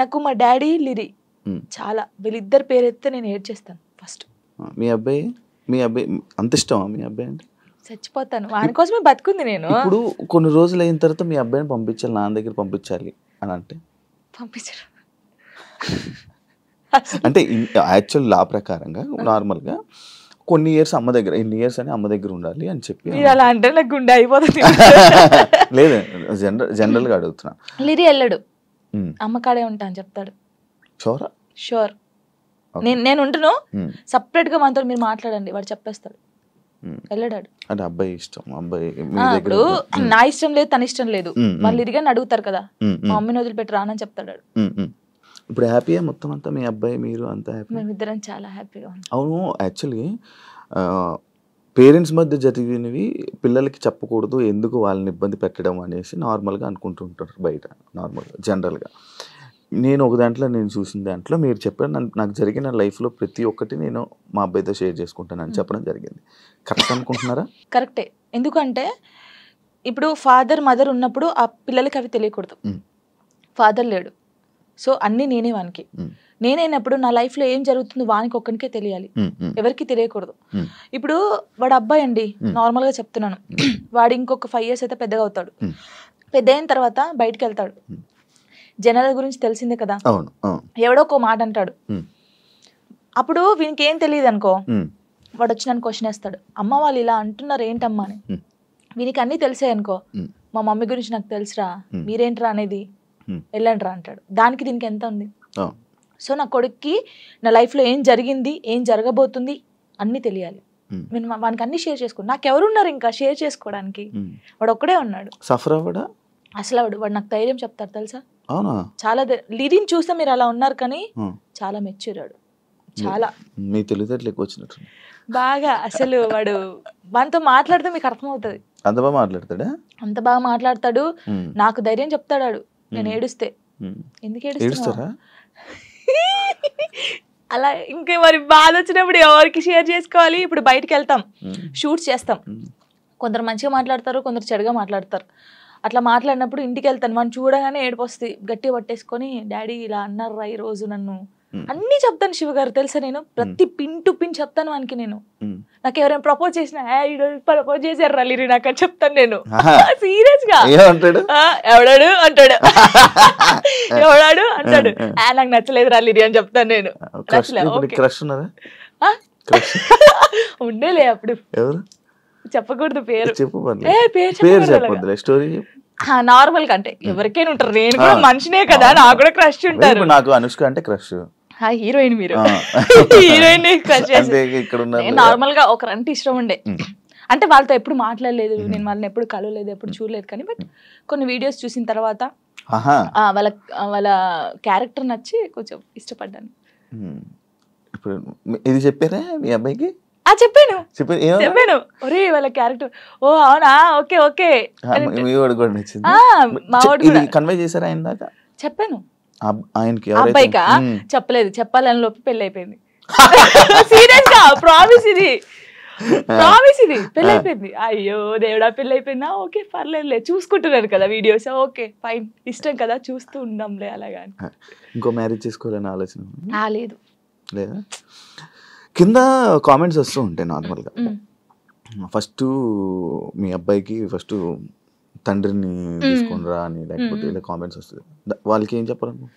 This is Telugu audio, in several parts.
నాకు మా డాడీ లిరి చాలా, వీళ్ళిద్దరు పేరు ఎత్తే నేను ఏడ్ చేస్తాను ఫస్ట్. మీ అబ్బాయి అంత ఇష్టమా మీ అబ్బాయి అంటే? చచ్చిపోతాను వాని కోసమే బతుకుంది నేను. ఇప్పుడు కొన్ని రోజులు అయిన తర్వాత మీ అబ్బాయిని పంపించాలి, నాన్న దగ్గర పంపించాలి అని అంటే పంపించరు. అంటే యాక్చువల్ లా ప్రకారంగా నార్మల్గా కొన్ని ఇయర్స్ అమ్మ దగ్గర, ఇన్ని ఇయర్స్ అని అమ్మ దగ్గర ఉండాలి అని చెప్పి. మీరు అలా అంటే నాకు గుండె అయిపోతుంది. లేదు జనరల్గా అడుగుతున్నా. లిరి వెళ్ళడు, అమ్మ కాడే ఉంటా అని చెప్తాడు. షూర్. నేను ఉంటును, సపరేట్ గా మనతో మీరు మాట్లాడండి, వాడు చెప్పేస్తాడు. వెళ్ళడాడు. అంటే అబ్బాయి ఇష్టం, అబ్బాయి ఇప్పుడు నా ఇష్టం లేదు తన ఇష్టం లేదు, వాళ్ళు ఇరిగాని అడుగుతారు కదా, మా మమ్మీని వదిలిపెట్టి రానని చెప్తాడు. ఇప్పుడు హ్యాపీయా మొత్తం అంతా, మీ అబ్బాయి మీరు అంతా హ్యాపీ? మేమిద్దరం చాలా హ్యాపీగా ఉన్నాం. అవును, యాక్చువల్లీ పేరెంట్స్ మధ్య జరిగినవి పిల్లలకి చెప్పకూడదు, ఎందుకు వాళ్ళని ఇబ్బంది పెట్టడం అనేసి నార్మల్గా అనుకుంటుంటారు బయట, నార్మల్గా జనరల్గా. నేను ఒక దాంట్లో నేను చూసిన దాంట్లో మీరు చెప్పారు, నాకు జరిగిన లైఫ్లో ప్రతి ఒక్కటి నేను మా అబ్బాయితో షేర్ చేసుకుంటానని చెప్పడం జరిగింది. కరెక్ట్ అనుకుంటున్నారా? కరెక్టే. ఎందుకంటే ఇప్పుడు ఫాదర్ మదర్ ఉన్నప్పుడు ఆ పిల్లలకి అవి తెలియకూడదు. ఫాదర్ లేడు, సో అన్నీ నేనే వానికి. నేనైనప్పుడు నా లైఫ్లో ఏం జరుగుతుందో వానికి ఒక్కనికే తెలియాలి, ఎవరికి తెలియకూడదు. ఇప్పుడు వాడు అబ్బాయి అండి, నార్మల్గా చెప్తున్నాను, వాడు ఇంకొక 5 years అయితే పెద్దగా అవుతాడు. పెద్ద అయిన తర్వాత బయటికి వెళ్తాడు, జనాల గురించి తెలిసిందే కదా, ఎవడో ఒక మాట అంటాడు. అప్పుడు వీనికి ఏం తెలియదు అనుకో, వాడు వచ్చి నన్ను క్వశ్చన్ వేస్తాడు, అమ్మ వాళ్ళు ఇలా అంటున్నారు ఏంటమ్మా అని. వీనికి అన్నీ తెలిసాయి అనుకో, మా మమ్మీ గురించి నాకు తెలుసురా, మీరేంట్రా అనేది, వెళ్ళండి రా అంటాడు. దానికి దీనికి ఎంత ఉంది? సో నా కొడుక్కి నా లైఫ్లో ఏం జరిగింది, ఏం జరగబోతుంది అన్నీ తెలియాలి. నేను వానికి అన్ని షేర్ చేసుకో, నాకెవరున్నారు ఇంకా షేర్ చేసుకోవడానికి, వాడు ఒక్కడే ఉన్నాడు. సఫర్ అవ్వడా అసలు వాడు నాకు ధైర్యం చెప్తారు తెలుసా, అవునా? చాలా లిరిని చూస్తే మీరు అలా ఉన్నారు కానీ చాలా మెచ్యూరాడు, చాలా. మీ తెలివితేటలు ఎక్కువ వచ్చినట్టు బాగా. అసలు వాడు వానితో మాట్లాడితే మీకు అర్థమవుతుంది. అంత బాగా మాట్లాడతాడా? అంత బాగా మాట్లాడతాడు, నాకు ధైర్యం చెప్తాడు. నేను ఏడుస్తే, ఎందుకు ఏడుస్తారా అలా, ఇంకా మరి బాధ వచ్చినప్పుడు ఎవరికి షేర్ చేసుకోవాలి. ఇప్పుడు బయటకు వెళ్తాం, షూట్స్ చేస్తాం, కొందరు మంచిగా మాట్లాడతారు, కొందరు చెడుగా మాట్లాడతారు. అట్లా మాట్లాడినప్పుడు ఇంటికి వెళ్తాను, మనం చూడగానే ఏడుపు వస్తుంది, గట్టిగా పట్టేసుకొని డాడీ ఇలా అన్నారా ఈ రోజు నన్ను అన్నీ చెప్తాను. శివ గారు తెలుసా, నేను ప్రతి పిన్ టు పిన్ చెప్తాను వానికి. నేను నాకు ఎవరైనా ప్రపోజ్ చేసినా, ప్రపోజ్ చేశారు లిరి నాకు అని చెప్తాను నేను, సీరియస్ గా. ఎవడాడు అంటాడు, ఎవడాడు అంటాడు, నాకు నచ్చలేదు రా లిరి అని చెప్తాను నేను. ఉండేలే అప్పుడు, చెప్పకూడదు పేరు, నార్మల్ గా అంటే ఎవరికైనా ఉంటారు, నేను కూడా మనిషినే కదా, నాకు కూడా క్రష్ ఉంటారు. నాకు అనుష్క అంటే క్రష్, హీరోయిన్ మీరు హీరోయిన్ క్రష్. నార్మల్ గా ఒకరంటే ఇష్టం ఉండే, అంటే వాళ్ళతో ఎప్పుడు మాట్లాడలేదు, నేను వాళ్ళని ఎప్పుడు కలవలేదు, ఎప్పుడు చూడలేదు. కానీ బట్ కొన్ని వీడియోస్ చూసిన తర్వాత వాళ్ళ క్యారెక్టర్ నచ్చి కొంచెం ఇష్టపడ్డాను. ఇప్పుడు ఇది చెప్పారా మీ అబ్బాయికి? చెప్పాను, ఒరే వాళ్ళ క్యారెక్టర్, ఓ అవునా, ఓకే ఓకే. చెప్పాను అబ్బాయికా, చెప్పలేదు, చెప్పాలని లోపు పెళ్లి అయిపోయింది. సీరియస్ గా ప్రామిస్, ఇది పెళ్లి అయిపోయింది. అయ్యో దేవుడా, పెళ్లి అయిపోయిందా, ఓకే పర్లేదులే, చూసుకుంటున్నారు కదా వీడియోస్, ఓకే ఫైన్, ఇష్టం కదా చూస్తూ ఉందాంలే అలాగా. ఇంకో మ్యారేజ్ చేసుకోవాలని ఆలోచన లేదు లేదా? కింద కామెంట్స్ వస్తూ ఉంటాయి నార్మల్గా. ఫస్ట్ మీ అబ్బాయికి ఫస్ట్ తండ్రిని తీసుకునిరా అని, లేకపోతే ఇలా కామెంట్స్ వస్తుంది, వాళ్ళకి ఏం చెప్పాలను?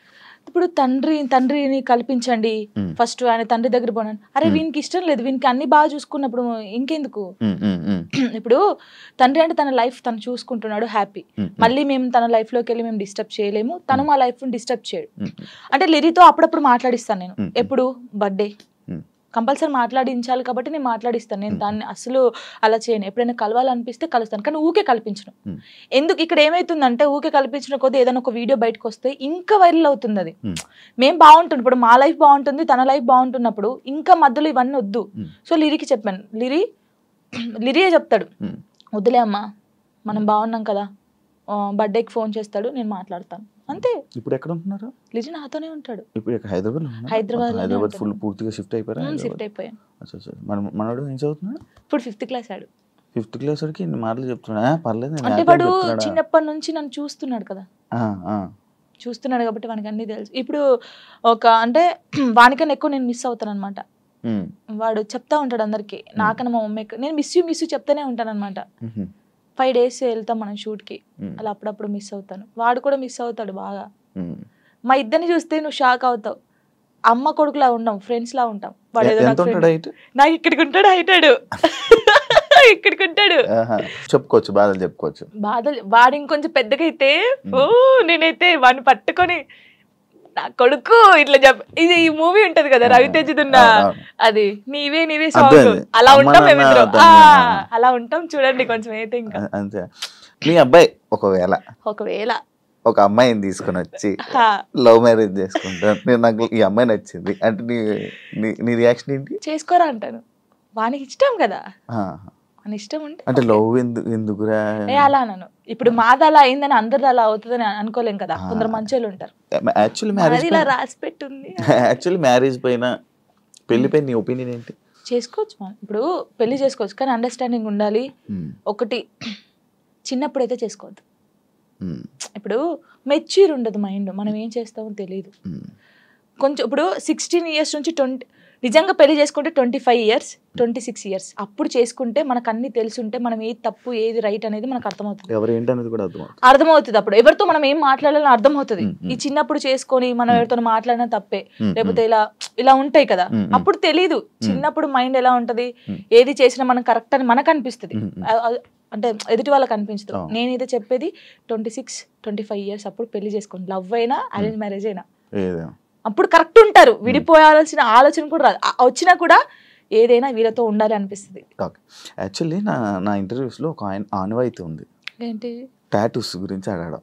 ఇప్పుడు తండ్రిని కల్పించండి ఫస్ట్, ఆయన తండ్రి దగ్గర పోనాను. అరే వీనికి ఇష్టం లేదు, వీనికి అన్ని బాగా చూసుకున్నప్పుడు ఇంకెందుకు? ఇప్పుడు తండ్రి అంటే తన లైఫ్ తను చూసుకుంటున్నాడు, హ్యాపీ. మళ్ళీ మేము తన లైఫ్ లోకి వెళ్ళి మేము డిస్టర్బ్ చేయలేము, తను మా లైఫ్ డిస్టర్బ్ చేయడు. అంటే లిరితో అప్పుడప్పుడు మాట్లాడిస్తాను నేను, ఎప్పుడు బర్త్డే కంపల్సరీ మాట్లాడించాలి కాబట్టి నేను మాట్లాడిస్తాను. నేను దాన్ని అసలు అలా చేయను, ఎప్పుడైనా కలవాలనిపిస్తే కలుస్తాను, కానీ ఊకే కల్పించను. ఎందుకు ఇక్కడ ఏమైతుందంటే, ఊకే కల్పించిన కొద్ది ఏదైనా ఒక వీడియో బయటకు వస్తే ఇంకా వైరల్ అవుతుంది. అది మేము బాగుంటుంది, ఇప్పుడు మా లైఫ్ బాగుంటుంది, తన లైఫ్ బాగుంటున్నప్పుడు ఇంకా మధ్యలో ఇవన్నీ వద్దు. సో లిరికి చెప్పాను, లిరియే చెప్తాడు, వద్దులే అమ్మా మనం బాగున్నాం కదా, బర్త్డేకి ఫోన్ చేస్తాడు, నేను మాట్లాడతాను అంతే. ఇప్పుడు ఎక్కడ ఉంటున్నారు? లిజి నాతోనే ఉంటాడు. ఇప్పుడు హైదరాబాద్ ఫుల్ పూర్తిగా షిఫ్ట్ అయిపోయారా? షిఫ్ట్ అయిపోయాను. మనోడు ఏం చదువుతున్నాడు? ఇప్పుడు 5th క్లాస్ ఆడు. 5th క్లాస్ వాడికి ఇన్ని మాటలు చెప్తున్నా? పర్లేదు, అంటే వాడు చిన్నప్పటి నుంచి నన్ను చూస్తున్నాడు కదా, చూస్తున్నాడు కాబట్టి వానికి అన్నీ తెలుసు. ఇప్పుడు ఒక అంటే వానికన్నా ఎక్కువ నేను మిస్ అవుతాను అనమాట. వాడు చెప్తా ఉంటాడు అందరికి, నాకన్నా మా మమ్మీకి నేను మిస్ యూ చెప్తానే ఉంటాను అనమాట. 5 days వెళ్తాం మనం షూట్కి, అలా అప్పుడప్పుడు మిస్ అవుతాను. వాడు కూడా మిస్ అవుతాడు బాగా. మా ఇద్దరిని చూస్తే నువ్వు షాక్ అవుతావు. అమ్మ కొడుకులా ఉండం, ఫ్రెండ్స్ లా ఉంటాం. వాడు ఏదో నాకు ఇక్కడికి ఉంటాడు, హైటాడు ఇక్కడికి ఉంటాడు. చెప్పుకోవచ్చు బాధలు, చెప్పుకోవచ్చు బాధలు. వాడు ఇంకొంచెం పెద్దగా అయితే నేనైతే వాడిని పట్టుకొని నా కొడుకు ఇట్లా ఇది ఈ మూవీ ఉంటది కదా రవితేజదున్న, అది నీవే సాంగ్, అలా ఉంటాం మేమిద్దరం. అలా ఉంటాం చూడండి కొంచెం అయితే. ఇంకా అంతే. మీ అబ్బాయి ఒకవేళ ఒక అమ్మాయిని తీసుకొని వచ్చి లవ్ మ్యారేజ్ చేసుకుంటాను, నాకు ఈ అమ్మాయి నచ్చింది అంటే నీ రియాక్షన్ ఏంటి? చేసుకోరా అంటాను. వానికి ఇష్టం కదా, అని ఇష్టం ఉంటే అంటే లవ్ ఎందుకురా అలా అన్నాను. ఇప్పుడు మాది అలా అయిందని అందరిది అలా అవుతుందని అనుకోలేం కదా, కొందరు మంచి వాళ్ళు ఉంటారు. యాక్చువల్లీ మ్యారేజ్ పైన పెళ్లి పైన నీ ఒపీనియన్ ఏంటి? చేసుకోవచ్చు మనం, ఇప్పుడు పెళ్లి చేసుకోవచ్చు, కానీ అండర్స్టాండింగ్ ఉండాలి. ఒకటి, చిన్నప్పుడు అయితే చేసుకోవద్దు. ఇప్పుడు మెచ్యూర్ ఉండదు మైండ్, మనం ఏం చేస్తామో తెలియదు. కొంచెం ఇప్పుడు 16 years నుంచి 20, నిజంగా పెళ్లి చేసుకుంటే 25 years 26 years అప్పుడు చేసుకుంటే మనకు అన్ని తెలుసుంటే మనం ఏది తప్పు ఏది రైట్ అనేది మనకు అర్థమవుతుంది. అర్థమవుతుంది అప్పుడు ఎవరితో మనం ఏం మాట్లాడాలని అర్థమవుతుంది. ఈ చిన్నప్పుడు చేసుకొని మనం ఎవరితో మాట్లాడినా తప్పే, లేకపోతే ఇలా ఉంటాయి కదా, అప్పుడు తెలీదు. చిన్నప్పుడు మైండ్ ఎలా ఉంటది, ఏది చేసినా మనం కరెక్ట్ అని మనకు అనిపిస్తుంది, అంటే ఎదుటి వాళ్ళకి అనిపించదు. నేనైతే చెప్పేది 26-25 years అప్పుడు పెళ్లి చేసుకోండి. లవ్ అయినా అరేంజ్ మ్యారేజ్ అయినా అప్పుడు కరెక్ట్ ఉంటారు. విడిపోయాల్సిన ఆలోచన కూడా రాదు, వచ్చినా కూడా ఏదైనా వీళ్ళతో ఉండాలి అనిపిస్తుంది. యాక్చువల్లీ నా ఇంటర్వ్యూస్ లో ఒక ఆనవాయితీ ఉంది, ఏంటి టాటూస్ గురించి అడగడం.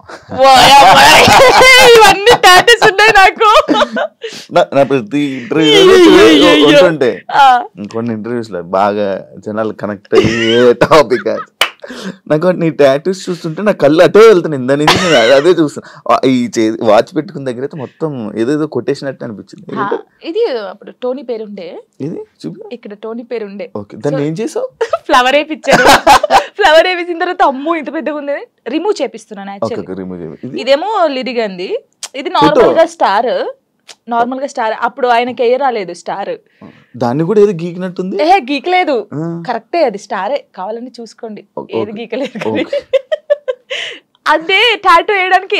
ఇవన్నీ టాటూస్ ఉన్నాయి నాకు. నా ప్రతి ఇంటర్వ్యూ ఉంటే కొన్ని ఇంటర్వ్యూస్ లో బాగా జనాలు కనెక్ట్ అయ్యే టాపిక్ నాకు నీ టాటూస్ చూస్తుంటే నా కళ్ళు అటే వెళ్తున్నాయి. ఇందా నుంచి నేను అదే చూస్తాను. ఈ వాచ్ పెట్టుకున్న దగ్గర అయితే మొత్తం ఏదేదో కొట్టేసినట్టు అనిపించింది. ఇది అప్పుడు టోనీ పేరుండే, ఇది చూపి ఇక్కడ టోనీ పేరుండే. ఓకే, దాన్ని ఏం చేసావు? ఫ్లవర్ వేయించారు. ఫ్లవర్ వేయించిన తర్వాత అమ్మో ఇంత పెద్దగా ఉంది, రిమూవ్ చేపిస్తున్నాను. యాక్చువల్లీ ఇదేమో లిరిగంది, ఇది నార్మల్ గా స్టార్, నార్మల్ గా స్టార్. అప్పుడు ఆయనకి ఏ రాలేదు స్టార్, దాన్ని కూడా ఏదో గీకినట్టుంది. గీకలేదు, కరెక్టే, అది స్టారే, కావాలని చూసుకోండి, ఏది గీకలేదు. అదే టాటూ వేయడానికి